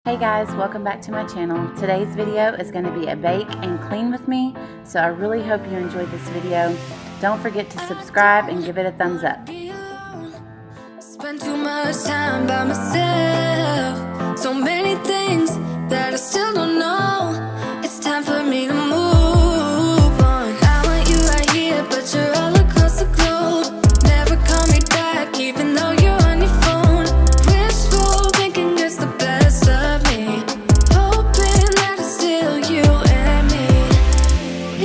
Hey guys, welcome back to my channel. Today's video is going to be a bake and clean with me, so I really hope you enjoyed this video. Don't forget to subscribe and give it a thumbs up. Spend too much time by myself. So many things that I still don't know. It's time for me to move on. I want you right here, but you're all across the globe. Never call me back, even though you're on your phone. Wishful thinking gets the best of me. Hoping that it's still you and me.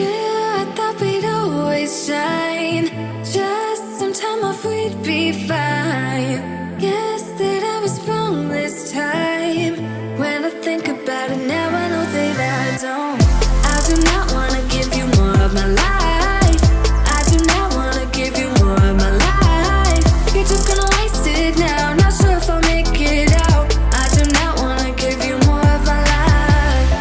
Yeah, I thought we'd always shine. Just some time off, we'd be fine. Guess that I was wrong this time. When I think about it now, I know that I don't. I do not wanna give you more of my life. I do not wanna give you more of my life. You're just gonna waste it now. Not sure if I'll make it out. I do not wanna give you more of my life.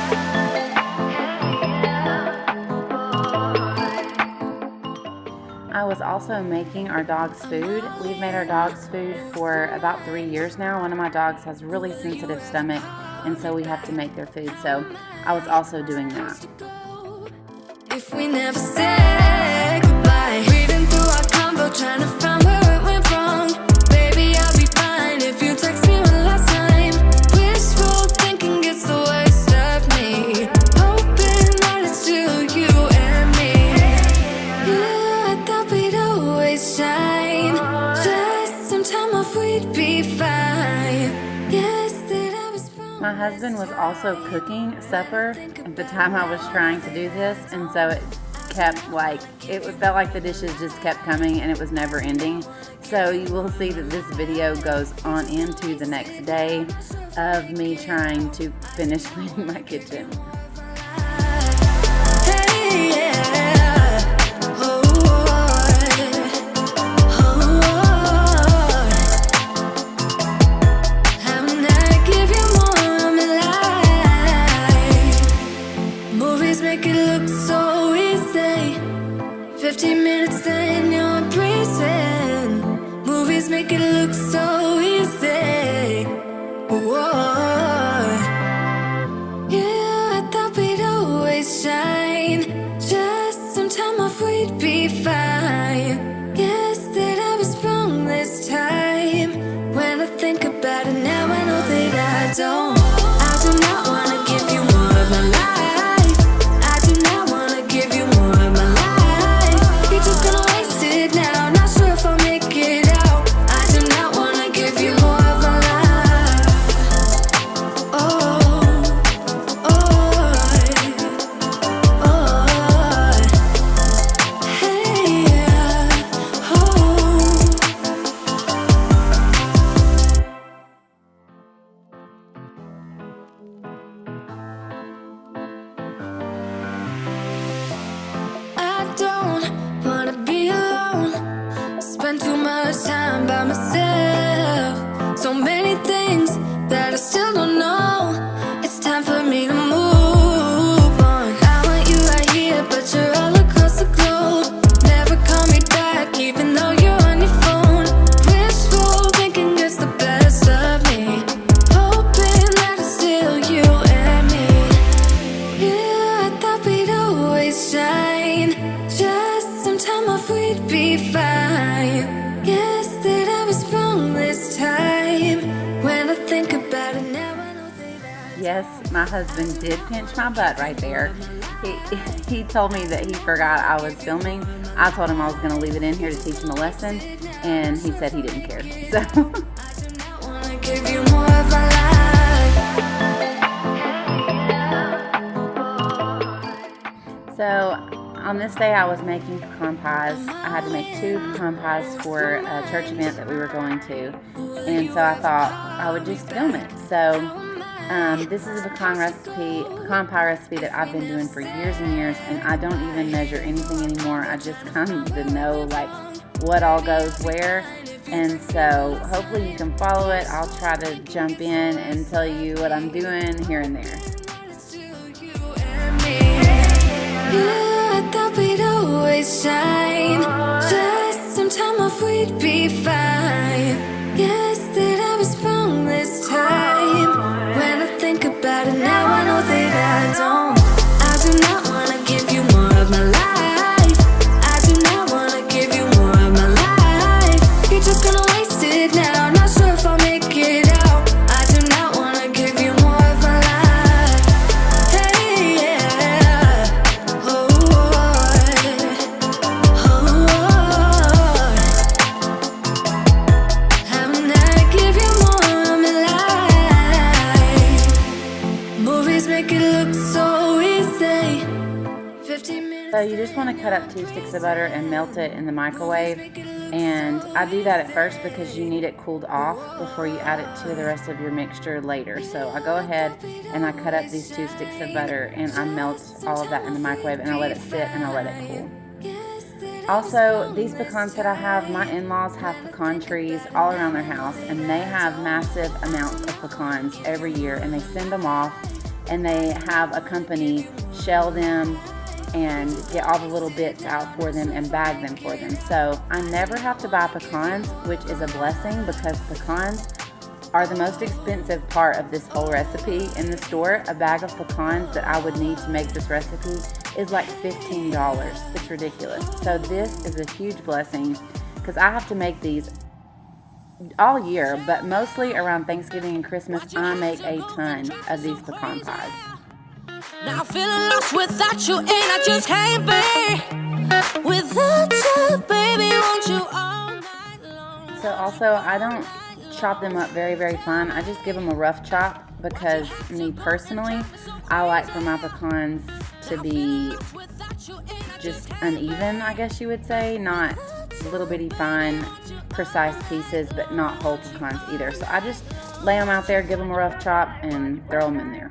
I was also making our dog's food. We've made our dog's food for about 3 years now. One of my dogs has really sensitive stomach, and so we have to make their food. So I was also doing that. If we never said goodbye, reading through our convo, trying to find where it went wrong. Baby, I'll be fine if you text me one last time. Wishful thinking gets the worst of me. Hoping that it's still you and me. Yeah, I thought we'd always shine. Just some time off, we'd be fine. Guess that I was wrong. My husband was also cooking supper at the time I was trying to do this, and so it kept felt like the dishes just kept coming and it was never ending. So you will see that this video goes on into the next day of me trying to finish cleaning my kitchen. Hey, yeah. Make it look so easy. 15 minutes then you're breezing. Movies make it look so easy. Whoa. Yeah, I thought we'd always shine. Just some time off, we'd be fine. Guess that I was wrong this time. When I think about it now, I know that I don't. I do not wanna give you more of my life. Too much time by myself. So many things that I still don't know. It's time for me to move on. I want you right here, but you're all across the globe. Never call me back, even though you're on your phone. Wishful thinking gets the best of me. Hoping that it's still you and me. Yeah, I thought we'd always shine. Just some time off, we'd be fine. Guess that I was wrong this time. When I think about it now, I know that Yes, my husband did pinch my butt right there. He told me that he forgot I was filming. I told him I was going to leave it in here to teach him a lesson, and he said he didn't care. I wanna give you more of my life. So on this day I was making pecan pies. I had to make 2 pecan pies for a church event that we were going to, and so I thought I would just film it. So this is a pecan pie recipe that I've been doing for years and years, and I don't even measure anything anymore. I just kind of know like what all goes where, and so hopefully you can follow it. I'll try to jump in and tell you what I'm doing here and there. Yeah, I thought we'd always shine. Just some time off, we'd be fine. Guess that I was wrong this time. When I think make it look so easy. 15 minutes. So you just want to cut up 2 sticks of butter and melt it in the microwave. And I do that at first because you need it cooled off before you add it to the rest of your mixture later. So I go ahead and I cut up these 2 sticks of butter and I melt all of that in the microwave and I let it sit and I let it cool. Also, these pecans that I have, my in-laws have pecan trees all around their house, and they have massive amounts of pecans every year, and they send them off, and they have a company shell them and get all the little bits out for them and bag them for them. So I never have to buy pecans, which is a blessing because pecans are the most expensive part of this whole recipe. In the store, a bag of pecans that I would need to make this recipe is like $15. It's ridiculous. So this is a huge blessing because I have to make these all year, but mostly around Thanksgiving and Christmas, I make a ton of these pecan pies. Now I'm feeling lost without you, and I just can't be without you, baby. Want you all night long. So also, I don't chop them up very, very fine. I just give them a rough chop because me personally, I like for my pecans to be just uneven, I guess you would say, not little bitty fine, precise pieces, but not whole pecans either. So I just lay them out there, give them a rough chop, and throw them in there.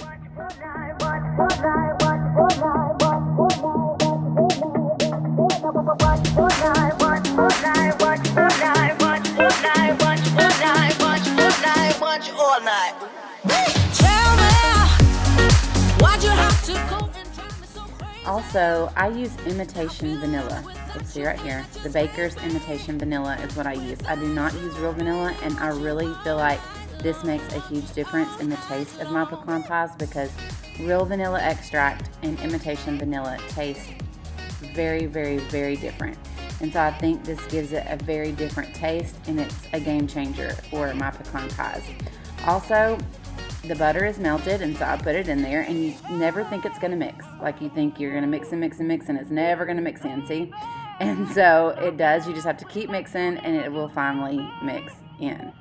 Also, I use imitation vanilla. Let's see right here. The Baker's imitation vanilla is what I use. I do not use real vanilla, and I really feel like this makes a huge difference in the taste of my pecan pies because real vanilla extract and imitation vanilla taste very, very, very different. And so I think this gives it a very different taste, and it's a game changer for my pecan pies. Also, the butter is melted, and so I put it in there, and you never think it's going to mix. Like you think you're going to mix and mix and mix, and it's never going to mix in, see? And so it does. You just have to keep mixing, and it will finally mix in.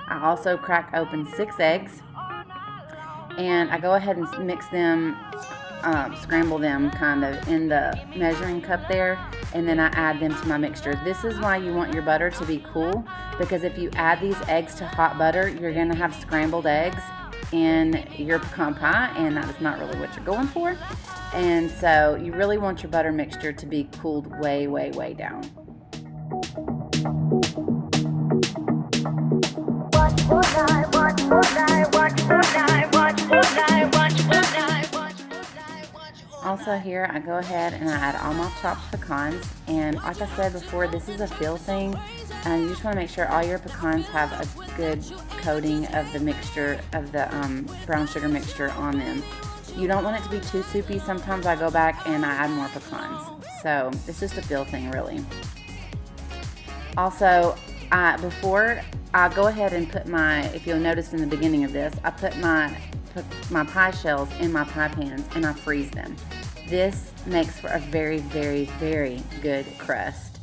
I also crack open 6 eggs, and I go ahead and mix them, scramble them kind of in the measuring cup there, and then I add them to my mixture. This is why you want your butter to be cool, because if you add these eggs to hot butter, you're going to have scrambled eggs in your pecan pie, and that is not really what you're going for. And so you really want your butter mixture to be cooled way, way, way down. Also here, I go ahead and I add all my chopped pecans, and like I said before, this is a feel thing, and you just want to make sure all your pecans have a good coating of the mixture, of the brown sugar mixture on them. You don't want it to be too soupy. Sometimes I go back and I add more pecans, so it's just a feel thing really. Also, before I go ahead and put my, if you'll notice in the beginning of this, I put my pie shells in my pie pans and I freeze them. This makes for a very, very, very good crust.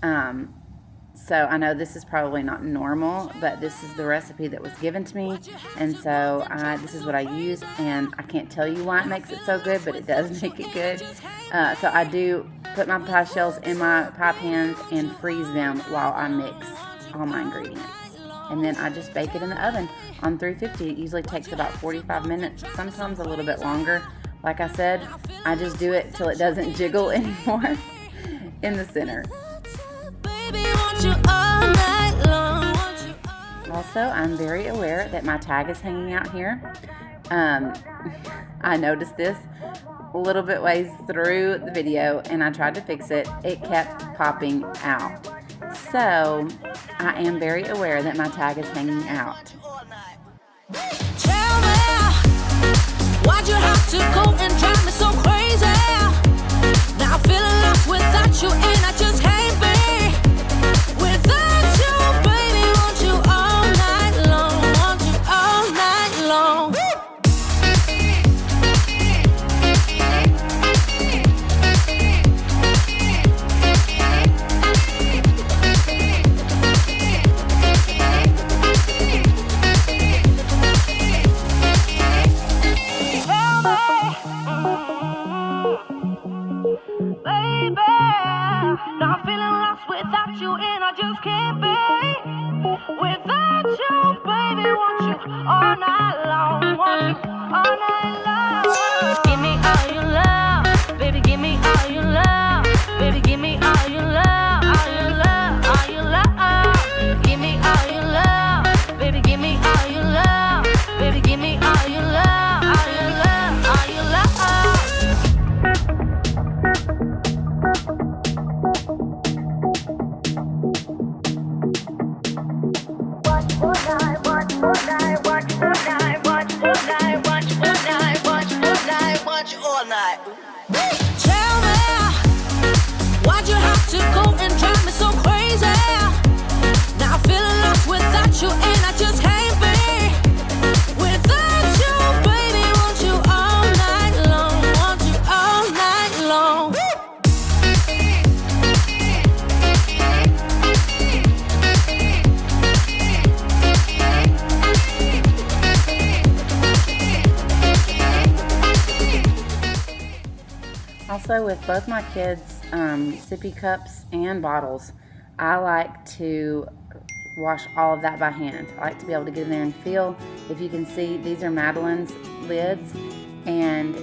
So I know this is probably not normal, but this is the recipe that was given to me, and so this is what I use, and I can't tell you why it makes it so good, but it does make it good. So I do put my pie shells in my pie pans and freeze them while I mix all my ingredients. And then I just bake it in the oven on 350. It usually takes about 45 minutes, sometimes a little bit longer. Like I said, I just do it till it doesn't jiggle anymore in the center. Also, I'm very aware that my tag is hanging out here. I noticed this a little bit ways through the video, and I tried to fix it. It kept popping out. So, I am very aware that my tag is hanging out. Tell me, why'd you have to go and drive me so crazy? Now I'm feeling lost without you, and I just can't be without you, baby. Want you all night long, want you all night long. all night long. Give me all your love, baby, give me all your love. Baby, give me all your love, all your love, all your love. Give me all your love, baby, give me all your love. Baby, give me all your love, all your love, all your love. Tell me, why'd you have to go and drive me so crazy? Now I'm feeling lost without you, and I just can't be without you, baby. Want you all night long, want you all night long. Also, with both my kids' sippy cups and bottles, I like to wash all of that by hand. I like to be able to get in there and feel. If you can see, these are Madeline's lids, and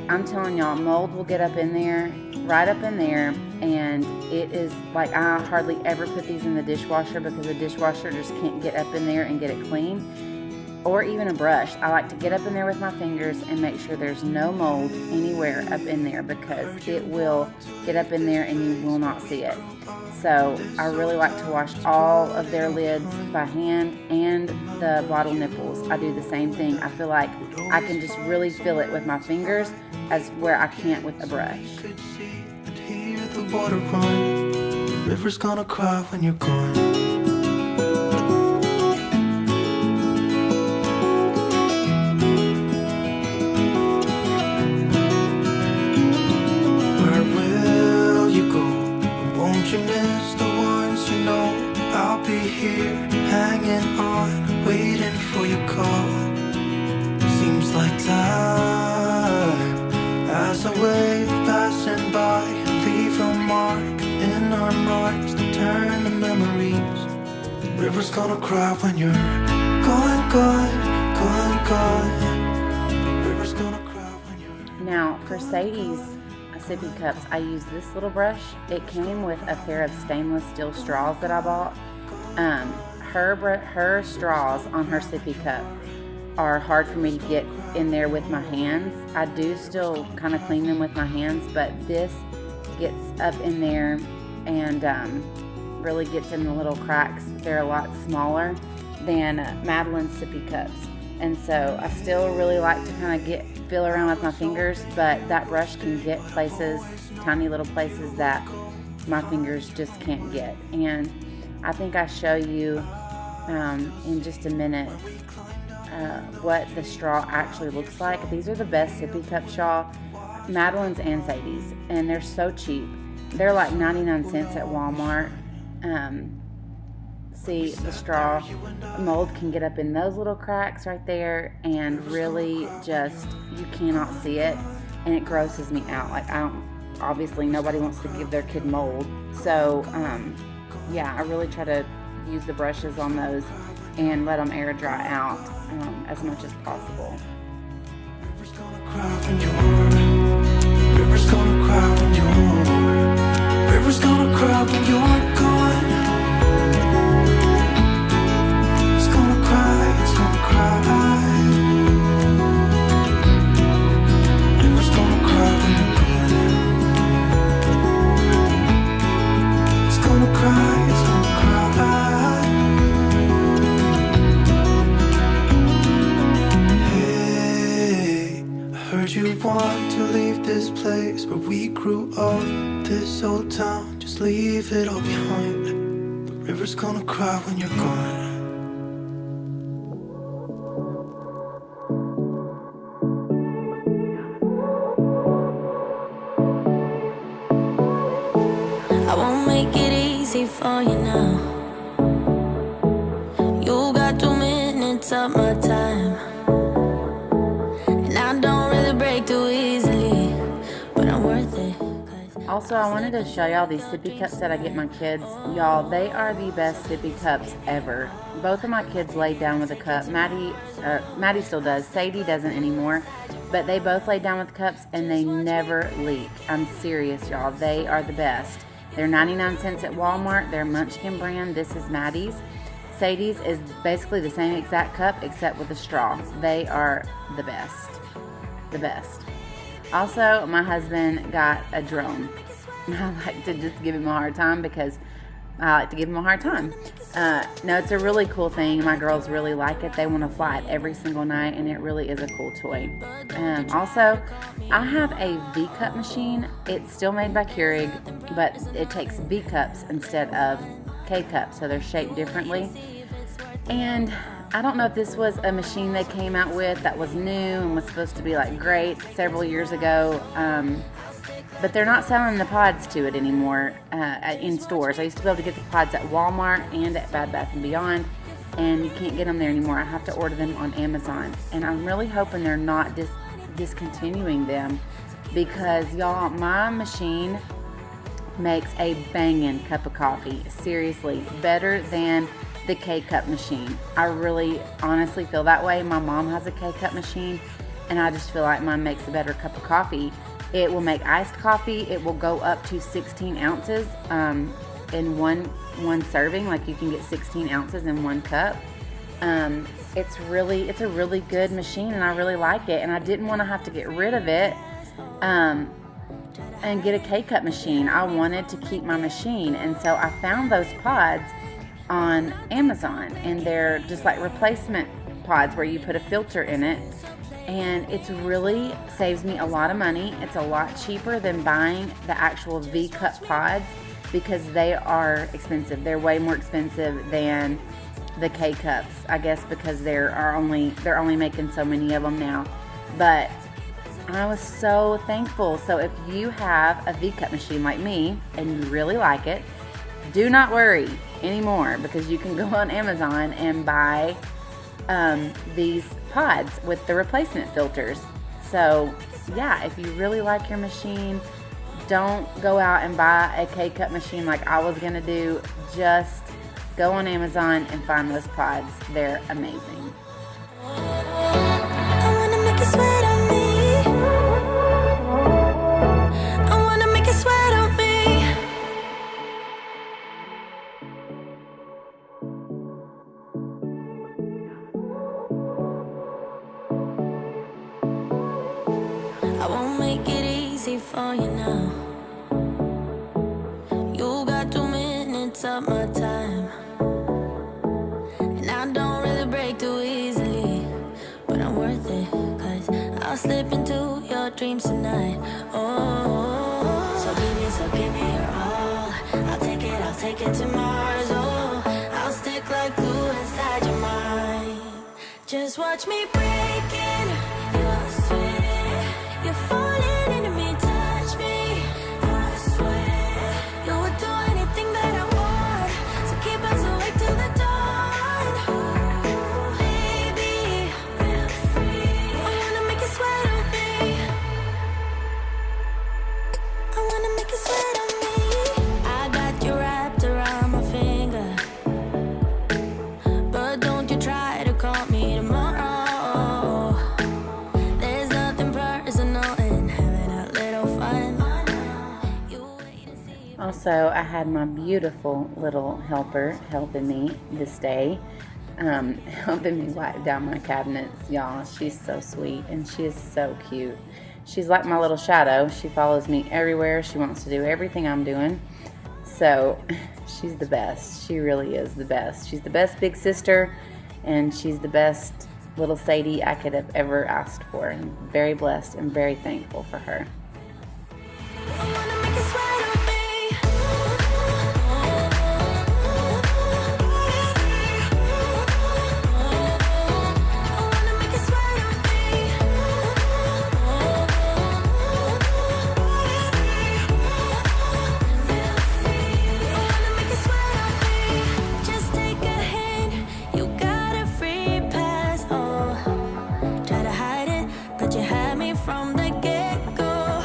I'm telling y'all, mold will get up in there, right up in there, and it is like I hardly ever put these in the dishwasher because the dishwasher just can't get up in there and get it clean. Or even a brush. I like to get up in there with my fingers and make sure there's no mold anywhere up in there because it will get up in there and you will not see it. So I really like to wash all of their lids by hand and the bottle nipples. I do the same thing. I feel like I can just really feel it with my fingers as where I can't with a brush. Hear the water run. The river's gonna cry when you're gone. You miss the ones you know. I'll be here, hanging on, waiting for your call. Seems like time as a wave passing by, leave a mark in our minds to turn to memories. The river's gonna cry when you're gone, gone, gone, gone. The river's gonna cry when you're. Now, for Sadie's sippy cups, I use this little brush. It came with a pair of stainless steel straws that I bought. Her straws on her sippy cup are hard for me to get in there with my hands. I do still kind of clean them with my hands, but this gets up in there and really gets in the little cracks. They're a lot smaller than Madeline's sippy cups. And so I still really like to kind of feel around with my fingers, but that brush can get places, tiny little places that my fingers just can't get. And I think I show you in just a minute what the straw actually looks like. These are the best sippy cups, y'all, Madeline's and Sadie's, and they're so cheap. They're like 99 cents at Walmart. See, the straw mold can get up in those little cracks right there and really just, you cannot see it, and it grosses me out. Like, obviously nobody wants to give their kid mold. So, yeah, I really try to use the brushes on those and let them air dry out as much as possible. River's gonna cry when you're. River's gonna cry when you're. River's gonna cry when you're gone. It's gonna cry. River's gonna cry when you're gone. It's gonna cry, it's gonna cry. Hey, I heard you want to leave this place where we grew up. This old town, just leave it all behind. The river's gonna cry when you're gone. I won't make it easy for you now. You got 2 minutes of my time, and I don't really break too easily, but I'm worth it. Also, I wanted to show y'all these sippy cups that I get my kids. Y'all, they are the best sippy cups ever. Both of my kids laid down with a cup. Maddie still does. Sadie doesn't anymore. But they both laid down with cups and they never leak. I'm serious, y'all. They are the best. They're 99 cents at Walmart. They're Munchkin brand. This is Maddie's. Sadie's is basically the same exact cup except with a straw. They are the best. The best. Also, my husband got a drone. I like to just give him a hard time because I like to give him a hard time. No, it's a really cool thing. My girls really like it. They want to fly it every single night, and it really is a cool toy. Also, I have a V-cup machine. It's still made by Keurig, but it takes V-cups instead of K-cups, so they're shaped differently. And I don't know if this was a machine they came out with that was new and was supposed to be like great several years ago, but they're not selling the pods to it anymore in stores. I used to be able to get the pods at Walmart and at Bed Bath & Beyond, and you can't get them there anymore. I have to order them on Amazon, and I'm really hoping they're not discontinuing them because, y'all, my machine makes a banging cup of coffee. Seriously, better than the K-cup machine. I really honestly feel that way. My mom has a K-cup machine, and I just feel like mine makes a better cup of coffee. It will make iced coffee. It will go up to 16 ounces in one serving. Like, you can get 16 ounces in one cup. It's a really good machine, and I really like it. And I didn't want to have to get rid of it and get a K-cup machine. I wanted to keep my machine, and so I found those pods on Amazon, and they're just like replacement pods where you put a filter in it, and it's really saves me a lot of money. It's a lot cheaper than buying the actual V-cup pods because they are expensive. They're way more expensive than the K-cups, I guess, because they're only making so many of them now. But I was so thankful. So if you have a V-cup machine like me and you really like it, do not worry anymore because you can go on Amazon and buy these pods with the replacement filters. So yeah, if you really like your machine, don't go out and buy a K-cup machine like I was gonna do. Just go on Amazon and find those pods. They're amazing. I wanna make you sweat on me. I wanna make you sweat on me. I won't make it easy for you now. You got 2 minutes of my time, and I don't really break too easily, but I'm worth it, 'cause I'll slip into your dreams tonight. Oh, so give me your all. I'll take it to Mars. Oh, I'll stick like glue inside your mind. Just watch me breaking your sweat. You're falling into me, touch me. I swear you would do anything that I want, so keep us awake till the dawn. Ooh, baby, feel free. I wanna make you sweat on me. I wanna make you sweat on me. I got you wrapped around my finger, but don't you try to call me tomorrow. There's nothing personal in having a little fun. You wait and see. Also, I had my beautiful little helper helping me this day, helping me wipe down my cabinets. Y'all, she's so sweet and she is so cute. She's like my little shadow. She follows me everywhere. She wants to do everything I'm doing. So she's the best. She really is the best. She's the best big sister, and she's the best little Sadie I could have ever asked for. I'm very blessed and very thankful for her. I wanna make you sweat on me. I wanna make you sweat on me. Feel free. I wanna make you sweat on me. Just take a hint. You got a free pass. Oh, try to hide it, but you had me from the get-go.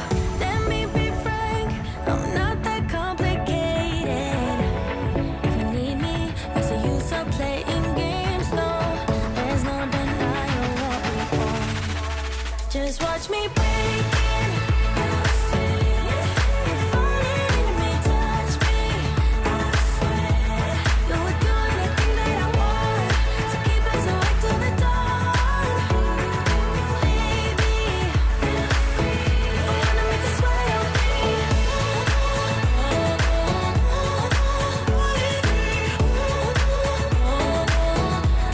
Just watch me break it. You're falling into me, touch me. You're doing everything that I want to keep us awake till the dawn. Baby, I wanna make you sweat on me.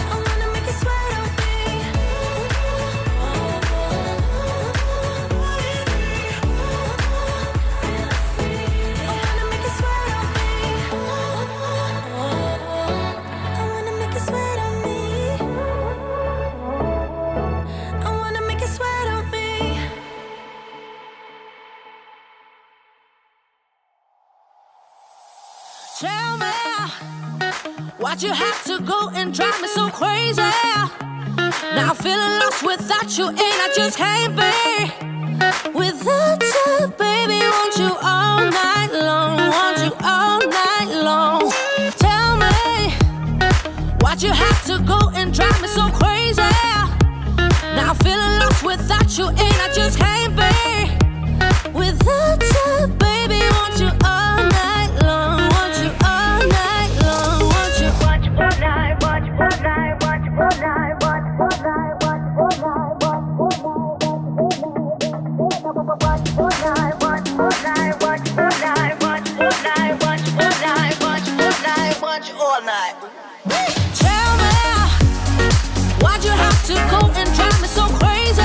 I wanna make you sweat on me. Tell me, why'd you have to go and drive me so crazy? Now I'm feeling lost without you, and I just can't be without you, baby. Want you all night long, want you all night long. Tell me, why'd you have to go and drive me so crazy? Now I'm feeling lost without you, and I just can't be without you, baby. Want you all night long, want you all night long, want you. Watch all night, watch all night, watch all night, watch all night, watch all night, watch all night, watch all night, watch all night, watch all night, watch all night, watch all night, watch all night. Tell me, why'd you have to go and drive me so crazy?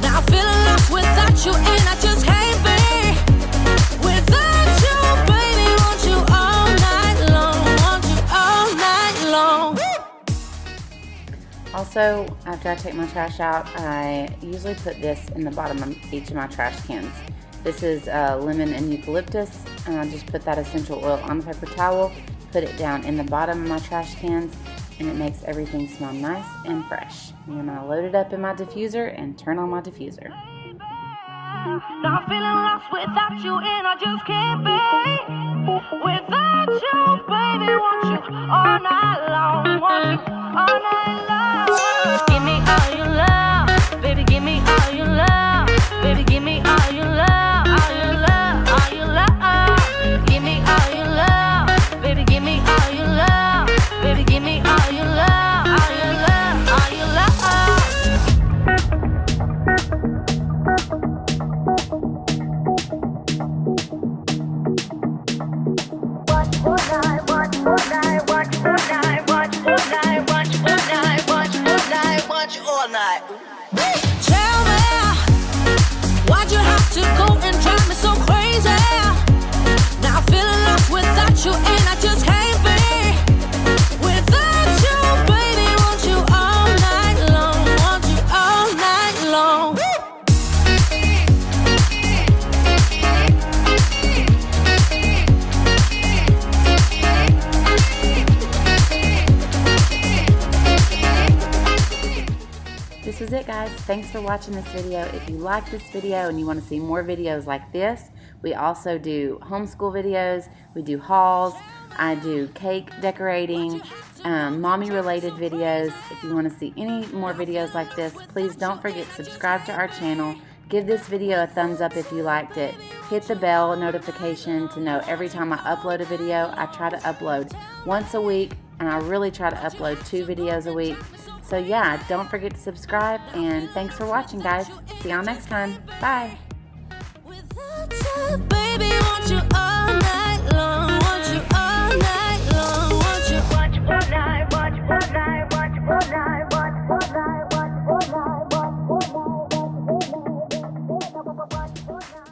Now I'm feeling lost without you, and I just can't be without you, baby. Want you all night long, want you all night long. Also, after I take my trash out, I usually put this in the bottom of each of my trash cans. This is lemon and eucalyptus, and I just put that essential oil on the paper towel, put it down in the bottom of my trash cans, and it makes everything smell nice and fresh. And then I load it up in my diffuser and turn on my diffuser. Now I'm feeling lost without you, and I just can't be without you, baby. Want you all night long, want you all night long. Give me all your love, baby. Give me all your love, baby. Give me all your love, all your love, all your love. Give me all your love, baby. Give me all your love, baby. Give me all your love, all your love, all your love. Watch all night, watch all night, watch all night, watch all night, watch all night, watch all night, watch all night. Tell me, why'd you have to go and drive me so crazy? Now I'm feeling lost without you, and I just can't be without you, baby. Want you all night long, want you all night long. This was it, guys. Thanks for watching this video. If you like this video and you want to see more videos like this, we also do homeschool videos, we do hauls, I do cake decorating, mommy related videos. If you want to see any more videos like this, please don't forget to subscribe to our channel. Give this video a thumbs up if you liked it. Hit the bell notification to know every time I upload a video. I try to upload once a week, and I really try to upload 2 videos a week. So yeah, don't forget to subscribe, and thanks for watching, guys. See y'all next time. Bye. Without you, baby, want you all night long, want you all night long, want you. Watch all night, watch all night, watch all night, watch all night, watch all night, watch all night, watch all night, watch all night.